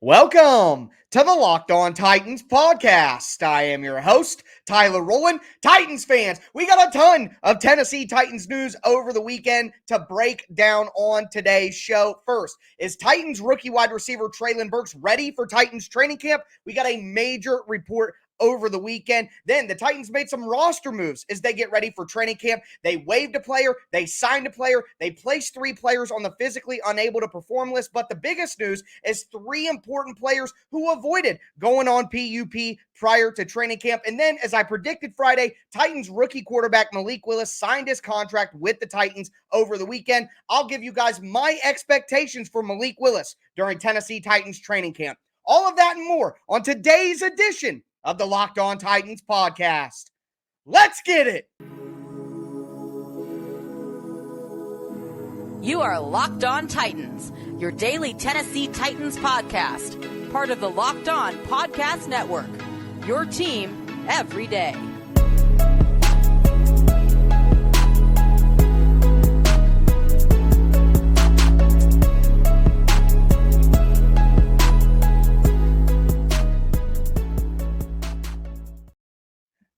Welcome to the Locked On Titans podcast. I am your host, Tyler Rowland. Titans fans, we got a ton of Tennessee Titans news over the weekend to break down on today's show. First, is Titans rookie wide receiver Treylon Burks ready for Titans training camp? We got a major report over the weekend. Then the Titans made some roster moves as they get ready for training camp. They waived a player, they signed a player, they placed 3 players on the physically unable to perform list. But the biggest news is 3 important players who avoided going on PUP prior to training camp. And then, as I predicted Friday, Titans rookie quarterback Malik Willis signed his contract with the Titans over the weekend. I'll give you guys my expectations for Malik Willis during Tennessee Titans training camp. All of that and more on today's edition of the Locked On Titans podcast. Let's get it. You are Locked On Titans, your daily Tennessee Titans podcast, part of the Locked On Podcast Network, your team every day.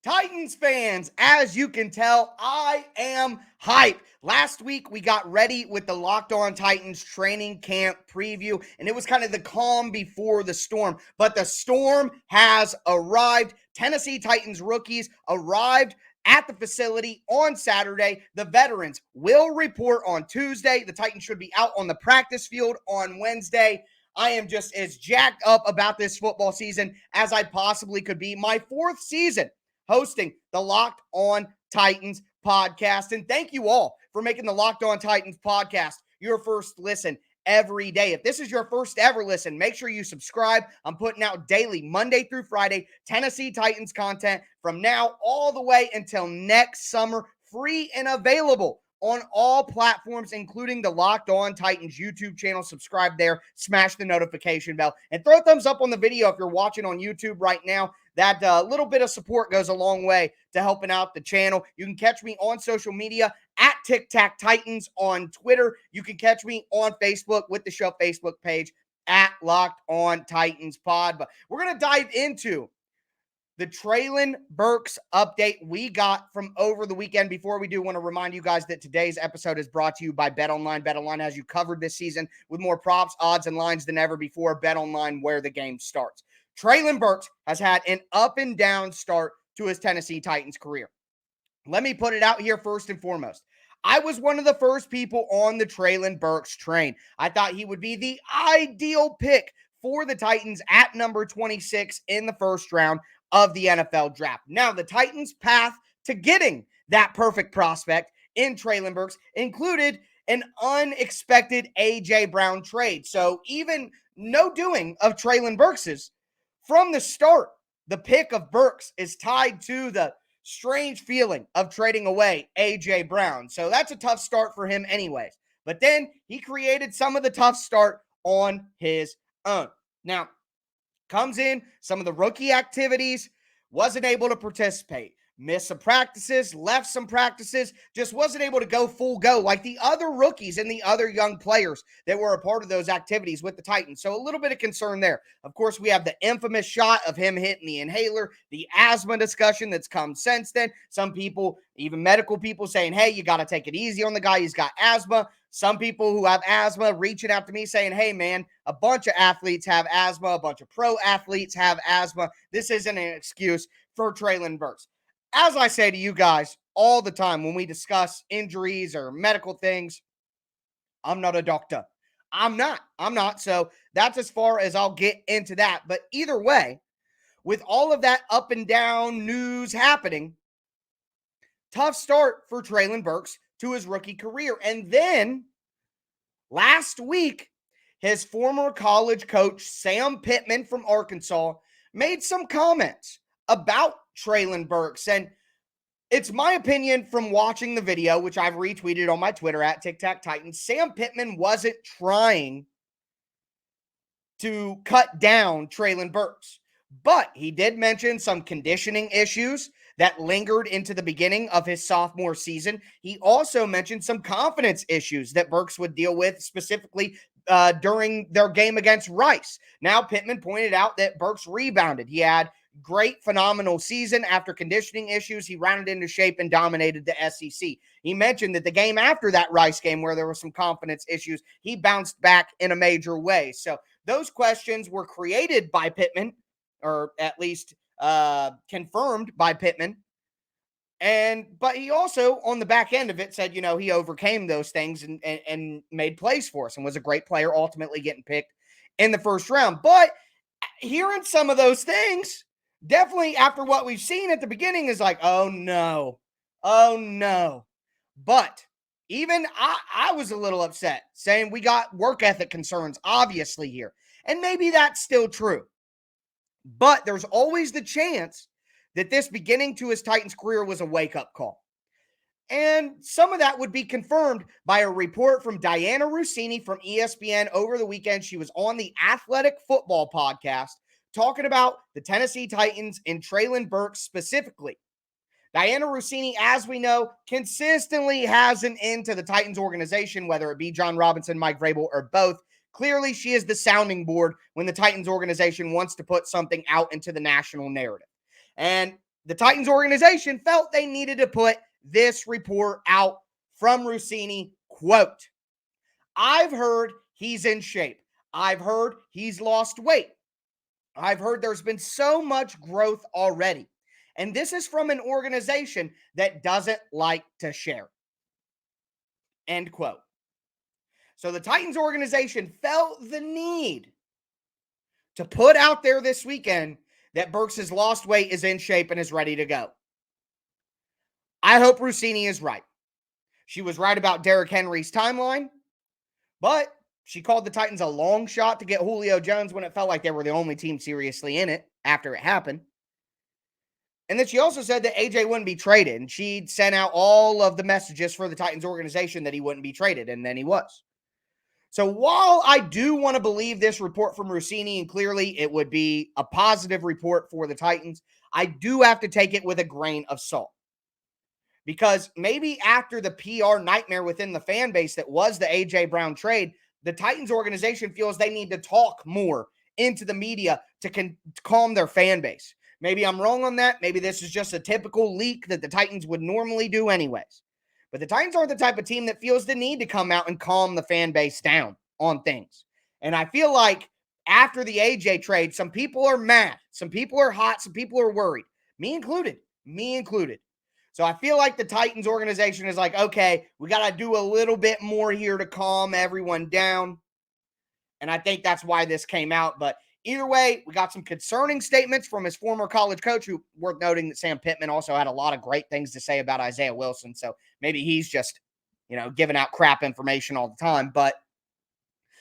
Titans fans, as you can tell, I am hyped. Last week, we got ready with the Locked On Titans training camp preview, and it was kind of the calm before the storm. But the storm has arrived. Tennessee Titans rookies arrived at the facility on Saturday. The veterans will report on Tuesday. The Titans should be out on the practice field on Wednesday. I am just as jacked up about this football season as I possibly could be. My 4th season hosting the Locked On Titans podcast. And thank you all for making the Locked On Titans podcast your first listen every day. If this is your first ever listen, make sure you subscribe. I'm putting out daily, Monday through Friday, Tennessee Titans content from now all the way until next summer, free and available on all platforms, including the Locked On Titans YouTube channel. Subscribe there, smash the notification bell, and throw a thumbs up on the video if you're watching on YouTube right now. That little bit of support goes a long way to helping out the channel. You can catch me on social media at Tic Tac Titans on Twitter. You can catch me on Facebook with the show Facebook page at Locked On Titans Pod. But we're going to dive into the Treylon Burks update we got from over the weekend. Before we do, want to remind you guys that today's episode is brought to you by BetOnline. BetOnline has you covered this season with more props, odds, and lines than ever before. BetOnline, where the game starts. Treylon Burks has had an up and down start to his Tennessee Titans career. Let me put it out here first and foremost. I was one of the first people on the Treylon Burks train. I thought he would be the ideal pick for the Titans at number 26 in the first round of the NFL draft. Now, the Titans' path to getting that perfect prospect in Treylon Burks included an unexpected A.J. Brown trade. So even no doing of Treylon Burks's, from the start, the pick of Burks is tied to the strange feeling of trading away A.J. Brown. So that's a tough start for him anyways. But then he created some of the tough start on his own. Now, comes in some of the rookie activities, wasn't able to participate. Missed some practices, left some practices, just wasn't able to go full go like the other rookies and the other young players that were a part of those activities with the Titans. So a little bit of concern there. Of course, we have the infamous shot of him hitting the inhaler, the asthma discussion that's come since then. Some people, even medical people, saying, hey, you got to take it easy on the guy. He's got asthma. Some people who have asthma reaching out to me saying, hey, man, a bunch of athletes have asthma. A bunch of pro athletes have asthma. This isn't an excuse for Treylon Burks. As I say to you guys all the time when we discuss injuries or medical things, I'm not a doctor. I'm not. So that's as far as I'll get into that. But either way, with all of that up and down news happening, tough start for Treylon Burks to his rookie career. And then last week, his former college coach, Sam Pittman from Arkansas, made some comments about Treylon Burks. And it's my opinion from watching the video, which I've retweeted on my Twitter at Tic Tac Titans, Sam Pittman wasn't trying to cut down Treylon Burks. But he did mention some conditioning issues that lingered into the beginning of his sophomore season. He also mentioned some confidence issues that Burks would deal with, specifically during their game against Rice. Now, Pittman pointed out that Burks rebounded. He had phenomenal season. After conditioning issues, he rounded into shape and dominated the SEC. He mentioned that the game after that Rice game, where there were some confidence issues, he bounced back in a major way. So those questions were created by Pittman, or at least confirmed by Pittman. But he also, on the back end of it, said, he overcame those things and made plays for us and was a great player, ultimately getting picked in the first round. But hearing some of those things, definitely after what we've seen at the beginning, is like, oh no. But even I was a little upset, saying we got work ethic concerns, obviously, here. And maybe that's still true. But there's always the chance that this beginning to his Titans career was a wake-up call. And some of that would be confirmed by a report from Diana Rossini from ESPN over the weekend. She was on the Athletic Football podcast talking about the Tennessee Titans and Treylon Burks specifically. Diana Rossini, as we know, consistently has an end to the Titans organization, whether it be John Robinson, Mike Vrabel, or both. Clearly, she is the sounding board when the Titans organization wants to put something out into the national narrative. And the Titans organization felt they needed to put this report out from Rossini. Quote, "I've heard he's in shape. I've heard he's lost weight. I've heard there's been so much growth already. And this is from an organization that doesn't like to share." End quote. So the Titans organization felt the need to put out there this weekend that Burks has lost weight, is in shape, and is ready to go. I hope Rossini is right. She was right about Derrick Henry's timeline, but she called the Titans a long shot to get Julio Jones when it felt like they were the only team seriously in it after it happened. And then she also said that AJ wouldn't be traded, and she'd sent out all of the messages for the Titans organization that he wouldn't be traded, and then he was. So while I do want to believe this report from Rossini, and clearly it would be a positive report for the Titans, I do have to take it with a grain of salt. Because maybe after the PR nightmare within the fan base that was the A.J. Brown trade, the Titans organization feels they need to talk more into the media to calm their fan base. Maybe I'm wrong on that. Maybe this is just a typical leak that the Titans would normally do anyways. But the Titans aren't the type of team that feels the need to come out and calm the fan base down on things. And I feel like after the AJ trade, some people are mad. Some people are hot. Some people are worried. Me included. So I feel like the Titans organization is like, okay, we got to do a little bit more here to calm everyone down. And I think that's why this came out. But either way, we got some concerning statements from his former college coach, who, worth noting that Sam Pittman also had a lot of great things to say about Isaiah Wilson. So maybe he's just, giving out crap information all the time. But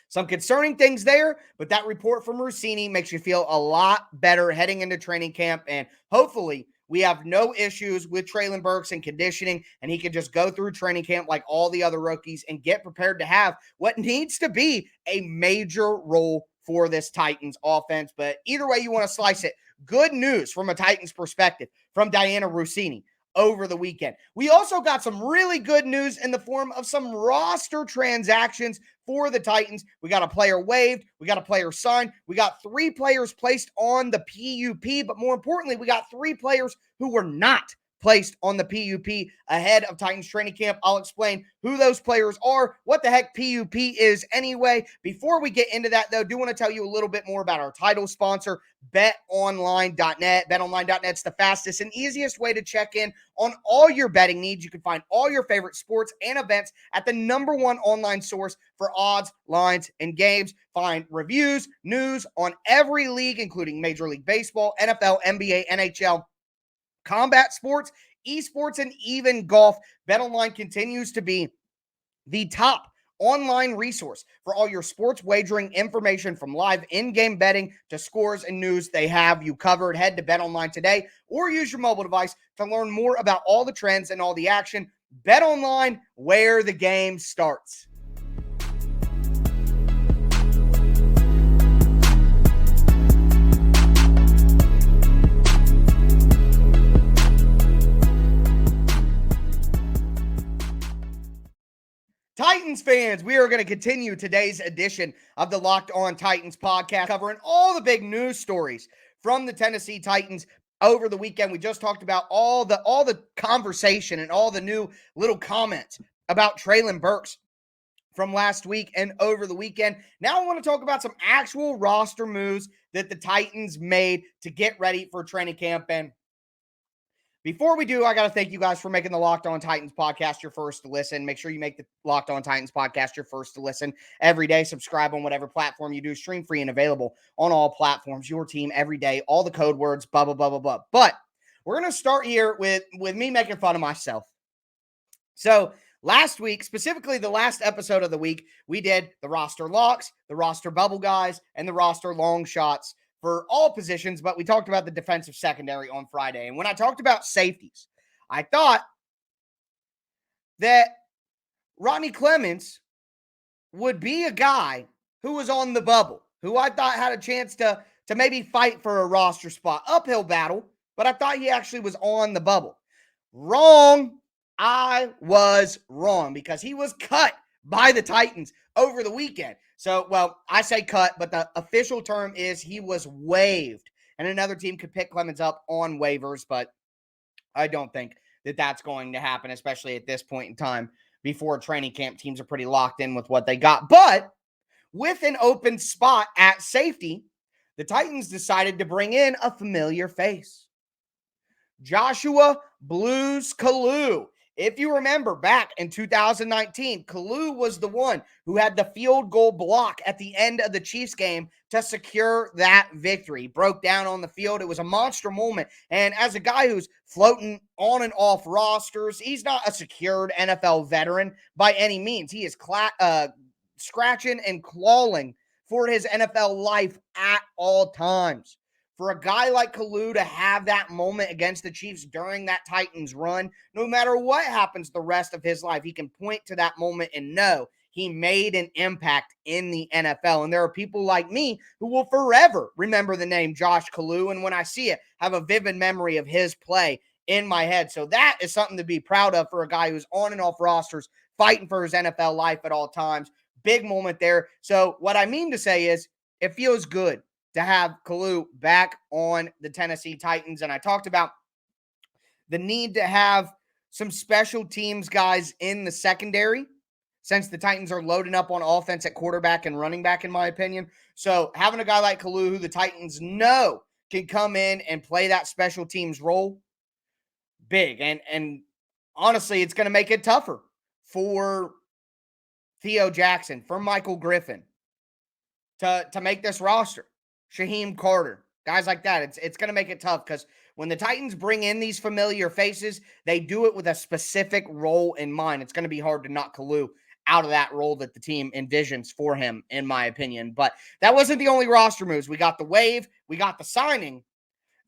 some concerning things there. But that report from Rossini makes you feel a lot better heading into training camp. And hopefully we have no issues with Treylon Burks and conditioning, and he can just go through training camp like all the other rookies and get prepared to have what needs to be a major role for this Titans offense. But either way you want to slice it, good news from a Titans perspective from Diana Rossini over the weekend. We also got some really good news in the form of some roster transactions for the Titans. We got a player waived. We got a player signed. We got 3 players placed on the PUP, but more importantly, we got 3 players who were not placed on the PUP ahead of Titans training camp. I'll explain who those players are, what the heck PUP is anyway. Before we get into that, though, I do want to tell you a little bit more about our title sponsor, betonline.net. Betonline.net's the fastest and easiest way to check in on all your betting needs. You can find all your favorite sports and events at the #1 online source for odds, lines, and games. Find reviews, news on every league, including Major League Baseball, NFL, NBA, NHL, combat sports, esports, and even golf. BetOnline continues to be the top online resource for all your sports wagering information, from live in-game betting to scores and news. They have you covered. Head to BetOnline today or use your mobile device to learn more about all the trends and all the action. BetOnline, where the game starts. fans, we are going to continue today's edition of the Locked On Titans podcast, covering all the big news stories from the Tennessee Titans over the weekend. We just talked about all the conversation and all the new little comments about Treylon Burks from last week and over the weekend. Now I want to talk about some actual roster moves that the Titans made to get ready for training camp. And before we do, I got to thank you guys for making the Locked On Titans podcast your first to listen. Make sure you make the Locked On Titans podcast your first to listen every day. Subscribe on whatever platform you do. Stream free and available on all platforms. Your team every day. All the code words, blah, blah, blah, blah, blah. But we're going to start here with me making fun of myself. So last week, specifically the last episode of the week, we did the roster locks, the roster bubble guys, and the roster long shots for all positions, but we talked about the defensive secondary on Friday. And when I talked about safeties, I thought that Rodney Clements would be a guy who was on the bubble, who I thought had a chance to maybe fight for a roster spot. Uphill battle, but I thought he actually was on the bubble. Wrong. I was wrong because he was cut by the Titans over the weekend. So, well, I say cut, but the official term is he was waived. And another team could pick Clemens up on waivers, but I don't think that that's going to happen, especially at this point in time before training camp. Teams are pretty locked in with what they got. But with an open spot at safety, the Titans decided to bring in a familiar face. Joshua Blues Kalu. If you remember back in 2019, Kalu was the one who had the field goal block at the end of the Chiefs game to secure that victory. He broke down on the field. It was a monster moment. And as a guy who's floating on and off rosters, he's not a secured NFL veteran by any means. He is scratching and clawing for his NFL life at all times. For a guy like Kalu to have that moment against the Chiefs during that Titans run, no matter what happens the rest of his life, he can point to that moment and know he made an impact in the NFL. And there are people like me who will forever remember the name Josh Kalu, and when I see it, have a vivid memory of his play in my head. So that is something to be proud of for a guy who's on and off rosters, fighting for his NFL life at all times. Big moment there. So what I mean to say is it feels good to have Kalu back on the Tennessee Titans. And I talked about the need to have some special teams guys in the secondary since the Titans are loading up on offense at quarterback and running back, in my opinion. So having a guy like Kalu who the Titans know can come in and play that special teams role, big. And honestly, it's going to make it tougher for Theo Jackson, for Michael Griffin to make this roster. Shaheem Carter, guys like that. It's going to make it tough because when the Titans bring in these familiar faces, they do it with a specific role in mind. It's going to be hard to knock Kalu out of that role that the team envisions for him, in my opinion. But that wasn't the only roster moves. We got the waive, we got the signing.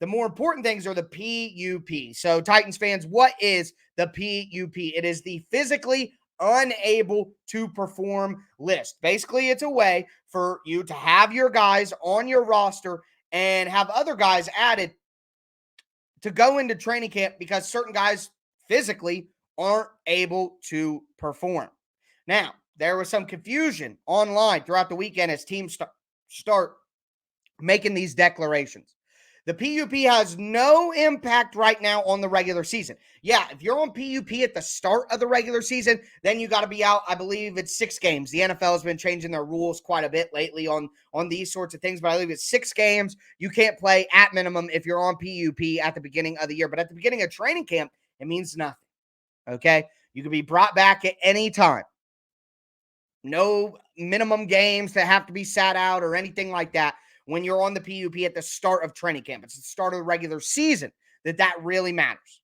The more important things are the PUP. So Titans fans, what is the PUP? It is the physically unable to perform list. Basically, it's a way for you to have your guys on your roster and have other guys added to go into training camp because certain guys physically aren't able to perform. Now, there was some confusion online throughout the weekend as teams start making these declarations. The PUP has no impact right now on the regular season. Yeah, if you're on PUP at the start of the regular season, then you got to be out. I believe it's 6 games. The NFL has been changing their rules quite a bit lately on these sorts of things, but I believe it's 6 games. You can't play at minimum if you're on PUP at the beginning of the year. But at the beginning of training camp, it means nothing, okay? You can be brought back at any time. No minimum games that have to be sat out or anything like that. When you're on the PUP at the start of training camp, it's the start of the regular season that really matters.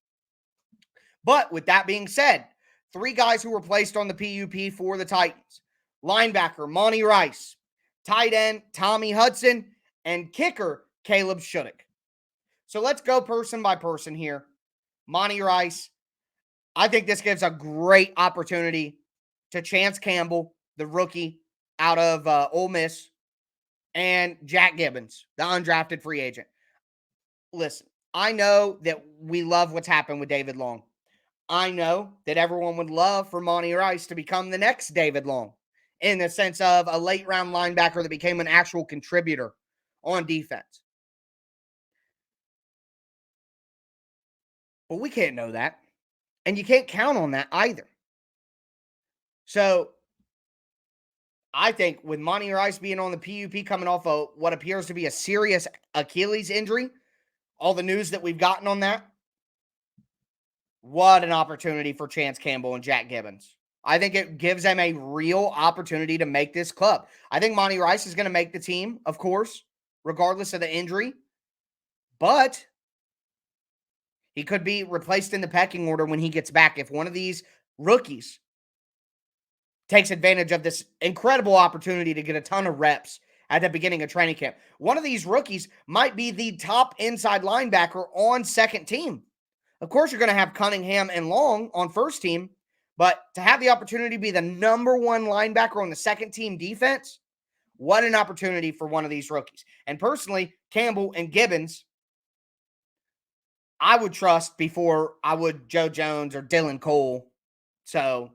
But with that being said, 3 guys who were placed on the PUP for the Titans: linebacker Monty Rice, tight end Tommy Hudson, and kicker Caleb Shudak. So let's go person by person here. Monty Rice, I think this gives a great opportunity to Chance Campbell, the rookie out of Ole Miss, and Jack Gibbons, the undrafted free agent. Listen, I know that we love what's happened with David Long. I know that everyone would love for Monty Rice to become the next David Long in the sense of a late round linebacker that became an actual contributor on defense. But we can't know that. And you can't count on that either. So I think with Monty Rice being on the PUP coming off of what appears to be a serious Achilles injury, all the news that we've gotten on that, what an opportunity for Chance Campbell and Jack Gibbons. I think it gives them a real opportunity to make this club. I think Monty Rice is going to make the team, of course, regardless of the injury. But he could be replaced in the pecking order when he gets back if one of these rookies takes advantage of this incredible opportunity to get a ton of reps at the beginning of training camp. One of these rookies might be the top inside linebacker on second team. Of course, you're going to have Cunningham and Long on first team, but to have the opportunity to be the number one linebacker on the second team defense, what an opportunity for one of these rookies. And personally, Campbell and Gibbons, I would trust before I would Joe Jones or Dylan Cole. So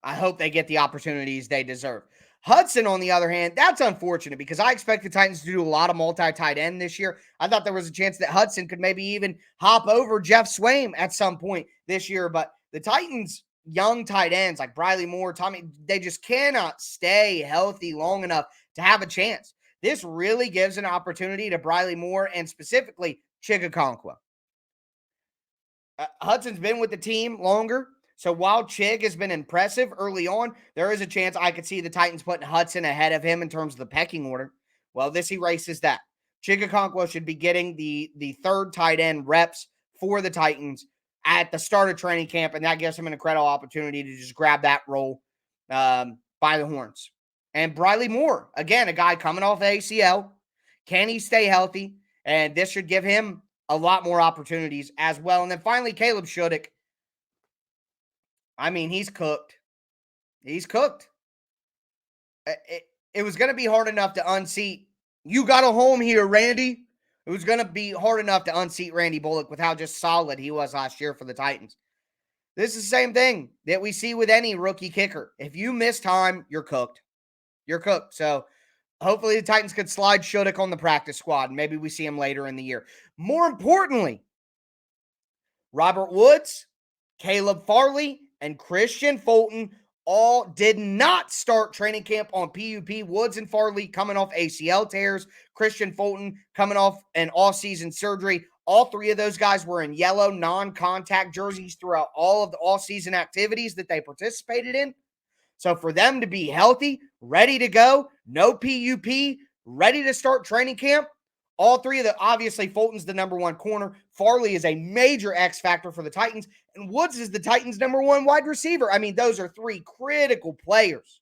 I hope they get the opportunities they deserve. Hudson, on the other hand, that's unfortunate because I expect the Titans to do a lot of multi-tight end this year. I thought there was a chance that Hudson could maybe even hop over Jeff Swaim at some point this year. But the Titans' young tight ends like Briley Moore, Tommy, they just cannot stay healthy long enough to have a chance. This really gives an opportunity to Briley Moore and specifically Chigakonkwa. Hudson's been with the team longer. So while Chig has been impressive early on, there is a chance I could see the Titans putting Hudson ahead of him in terms of the pecking order. Well, this erases that. Chigakonkwa should be getting the third tight end reps for the Titans at the start of training camp, and that gives him an incredible opportunity to just grab that role by the horns. And Briley Moore, again, a guy coming off ACL. Can he stay healthy? And this should give him a lot more opportunities as well. And then finally, Caleb Shudik. I mean, he's cooked. He's cooked. It was going to be hard enough to unseat. You got a home here, Randy. It was going to be hard enough to unseat Randy Bullock with how just solid he was last year for the Titans. This is the same thing that we see with any rookie kicker. If you miss time, you're cooked. You're cooked. So hopefully the Titans could slide Shudik on the practice squad, and maybe we see him later in the year. More importantly, Robert Woods, Caleb Farley, and Kristian Fulton all did not start training camp on PUP. Woods and Farley coming off ACL tears. Kristian Fulton coming off an all-season surgery. All three of those guys were in yellow non-contact jerseys throughout all of the all-season activities that they participated in. So for them to be healthy, ready to go, no PUP, ready to start training camp, all three of the, obviously Fulton's the number one corner. Farley is a major X factor for the Titans. And Woods is the Titans' number one wide receiver. I mean, those are three critical players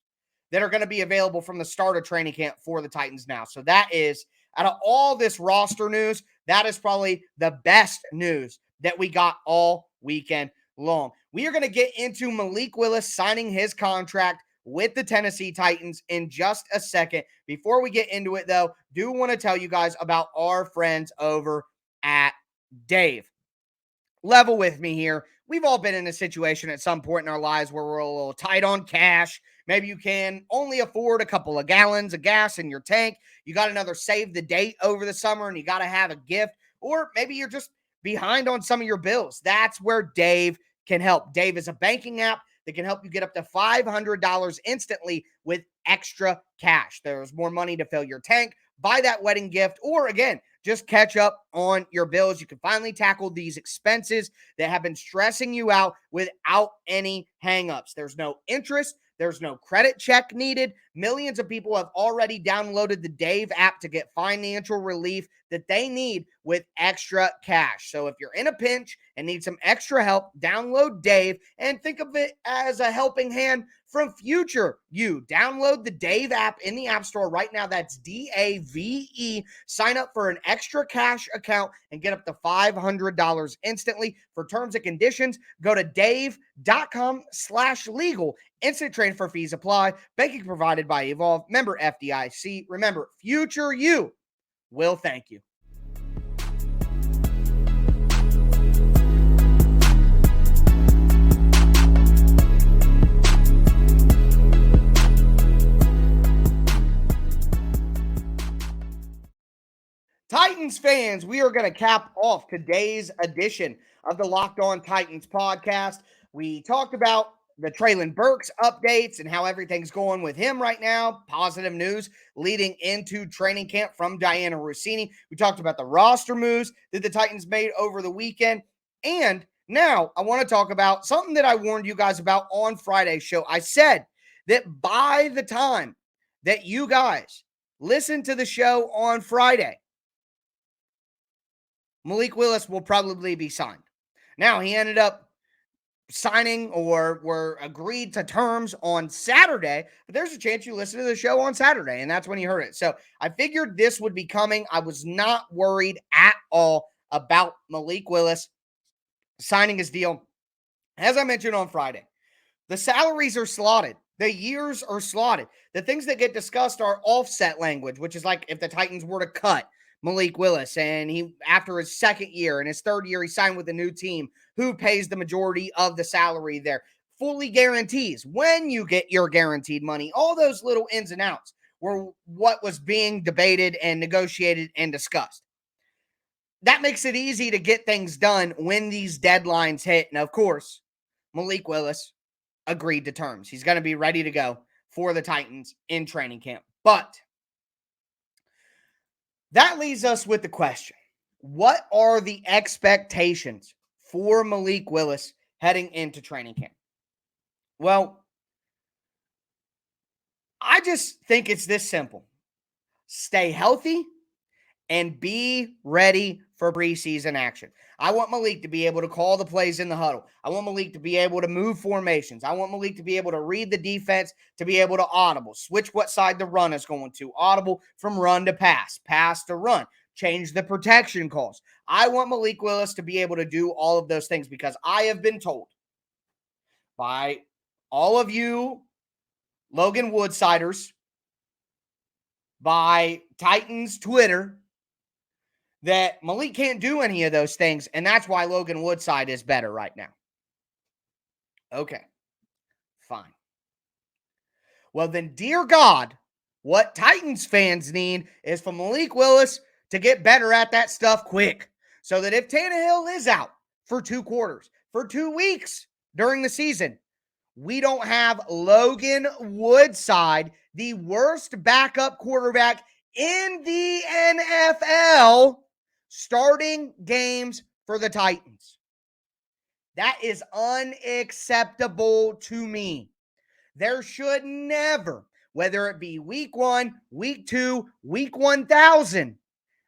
that are going to be available from the start of training camp for the Titans now. So that is, out of all this roster news, that is probably the best news that we got all weekend long. We are going to get into Malik Willis signing his contract with the Tennessee Titans in just a second. Before we get into it, though, do want to tell you guys about our friends over at Dave. Level with me here. We've all been in a situation at some point in our lives where we're a little tight on cash. Maybe you can only afford a couple of gallons of gas in your tank. You got another save the date over the summer and you got to have a gift. Or maybe you're just behind on some of your bills. That's where Dave can help. Dave is a banking app that can help you get up to $500 instantly with extra cash. There's more money to fill your tank, buy that wedding gift, or again, just catch up on your bills. You can finally tackle these expenses that have been stressing you out without any hangups. There's no interest. There's no credit check needed. Millions of people have already downloaded the Dave app to get financial relief that they need with extra cash. So if you're in a pinch and need some extra help, download Dave and think of it as a helping hand from future you. Download the Dave app in the App Store right now. That's DAVE. Sign up for an extra cash account and get up to $500 instantly. For terms and conditions, go to dave.com/legal. Instant transfer fees apply. Banking provided by Evolve. Member FDIC. Remember, future you will thank you. Titans fans, we are going to cap off today's edition of the Locked On Titans podcast. We talked about the Treylon Burks updates and how everything's going with him right now. Positive news leading into training camp from Diana Rossini. We talked about the roster moves that the Titans made over the weekend. And now I want to talk about something that I warned you guys about on Friday's show. I said that by the time that you guys listen to the show on Friday, Malik Willis will probably be signed. Now, he ended up signing or were agreed to terms on Saturday, but there's a chance you listen to the show on Saturday, and that's when you heard it. So I figured this would be coming. I was not worried at all about Malik Willis signing his deal. As I mentioned on Friday, the salaries are slotted. The years are slotted. The things that get discussed are offset language, which is like if the Titans were to cut Malik Willis and he, after his second year and his third year, he signed with a new team, who pays the majority of the salary there? Fully guarantees when you get your guaranteed money. All those little ins and outs were what was being debated and negotiated and discussed. That makes it easy to get things done when these deadlines hit. And of course, Malik Willis agreed to terms. He's going to be ready to go for the Titans in training camp. But that leaves us with the question: what are the expectations for Malik Willis heading into training camp? Well, I just think it's this simple. Stay healthy and be ready for preseason action. I want Malik to be able to call the plays in the huddle. I want Malik to be able to move formations. I want Malik to be able to read the defense, to be able to audible, switch what side the run is going to, audible from run to pass, pass to run, change the protection calls. I want Malik Willis to be able to do all of those things because I have been told by all of you Logan Woodsiders, by Titans Twitter, that Malik can't do any of those things, and that's why Logan Woodside is better right now. Okay, fine. Well, then, dear God, what Titans fans need is for Malik Willis to get better at that stuff quick, so that if Tannehill is out for 2 quarters, for 2 weeks during the season, we don't have Logan Woodside, the worst backup quarterback in the NFL, starting games for the Titans. That is unacceptable to me. There should never, whether it be week 1, week 2, week 1,000,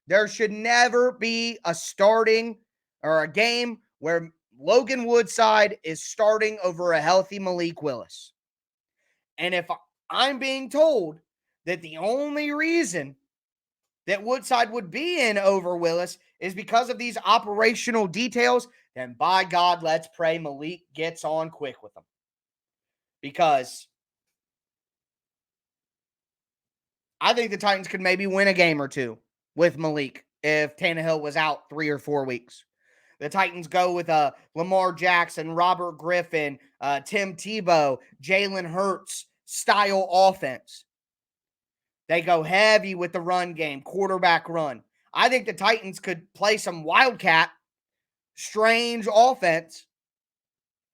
there should never be a starting or a game where Logan Woodside is starting over a healthy Malik Willis. And if I'm being told that the only reason that Woodside would be in over Willis is because of these operational details, then by God, let's pray Malik gets on quick with them. Because I think the Titans could maybe win a game or two with Malik if Tannehill was out 3 or 4 weeks. The Titans go with Lamar Jackson, Robert Griffin, Tim Tebow, Jalen Hurts style offense. They go heavy with the run game, quarterback run. I think the Titans could play some wildcat, strange offense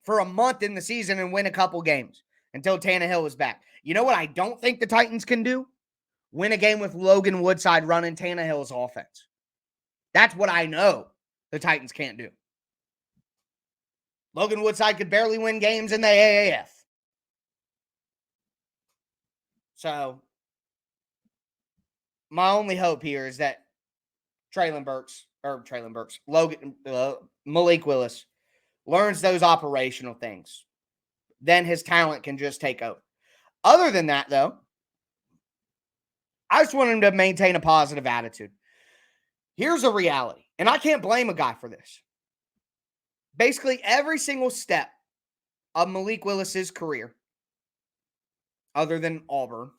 for a month in the season and win a couple games until Tannehill is back. You know what I don't think the Titans can do? Win a game with Logan Woodside running Tannehill's offense. That's what I know the Titans can't do. Logan Woodside could barely win games in the AAF. So my only hope here is that Malik Willis learns those operational things. Then his talent can just take over. Other than that, though, I just want him to maintain a positive attitude. Here's a reality, and I can't blame a guy for this. Basically, every single step of Malik Willis's career, other than Auburn,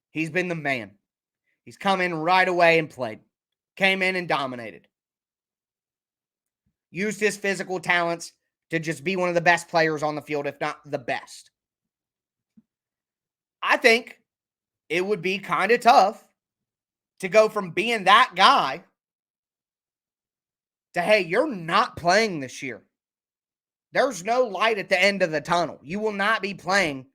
he's been the man. He's come in right away and played. Came in and dominated. Used his physical talents to just be one of the best players on the field, if not the best. I think it would be kind of tough to go from being that guy to, hey, you're not playing this year. There's no light at the end of the tunnel. You will not be playing,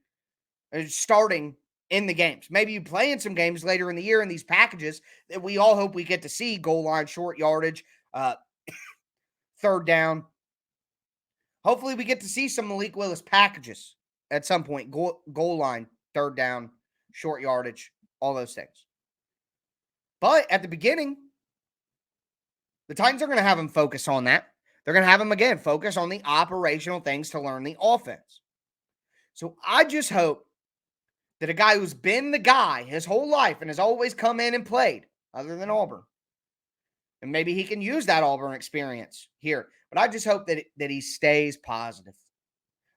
starting in the games. Maybe you play in some games later in the year in these packages that we all hope we get to see: goal line, short yardage, third down. Hopefully we get to see some Malik Willis packages at some point. Goal line, third down, short yardage, all those things. But at the beginning, the Titans are going to have him focus on that. They're going to have him, again, focus on the operational things to learn the offense. So I just hope that a guy who's been the guy his whole life and has always come in and played, other than Auburn, and maybe he can use that Auburn experience here. But I just hope that he stays positive.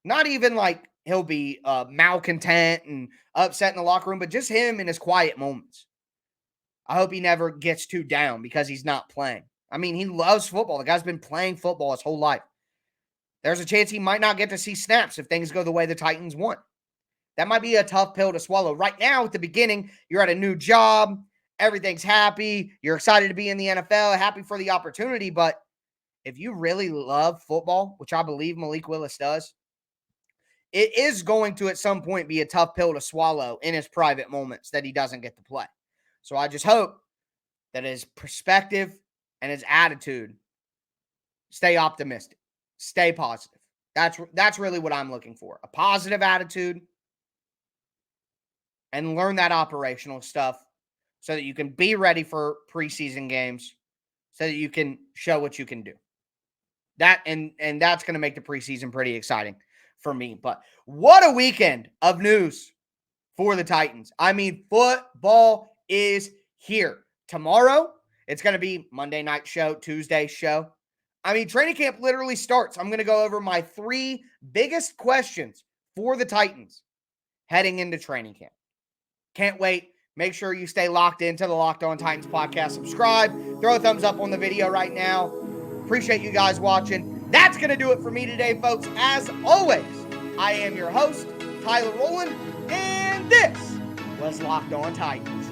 Not even like he'll be malcontent and upset in the locker room, but just him in his quiet moments. I hope he never gets too down because he's not playing. I mean, he loves football. The guy's been playing football his whole life. There's a chance he might not get to see snaps if things go the way the Titans want. That might be a tough pill to swallow. Right now, at the beginning, you're at a new job. Everything's happy. You're excited to be in the NFL, happy for the opportunity. But if you really love football, which I believe Malik Willis does, it is going to at some point be a tough pill to swallow in his private moments that he doesn't get to play. So I just hope that his perspective and his attitude stay optimistic, stay positive. That's really what I'm looking for. A positive attitude, and learn that operational stuff so that you can be ready for preseason games, so that you can show what you can do. That and that's going to make the preseason pretty exciting for me. But what a weekend of news for the Titans. I mean, football is here. Tomorrow, it's going to be Monday night show, Tuesday show. I mean, training camp literally starts. I'm going to go over my 3 biggest questions for the Titans heading into training camp. Can't wait. Make sure you stay locked into the Locked On Titans podcast. Subscribe. Throw a thumbs up on the video right now. Appreciate you guys watching. That's going to do it for me today, folks. As always, I am your host, Tyler Rowland, and this was Locked On Titans.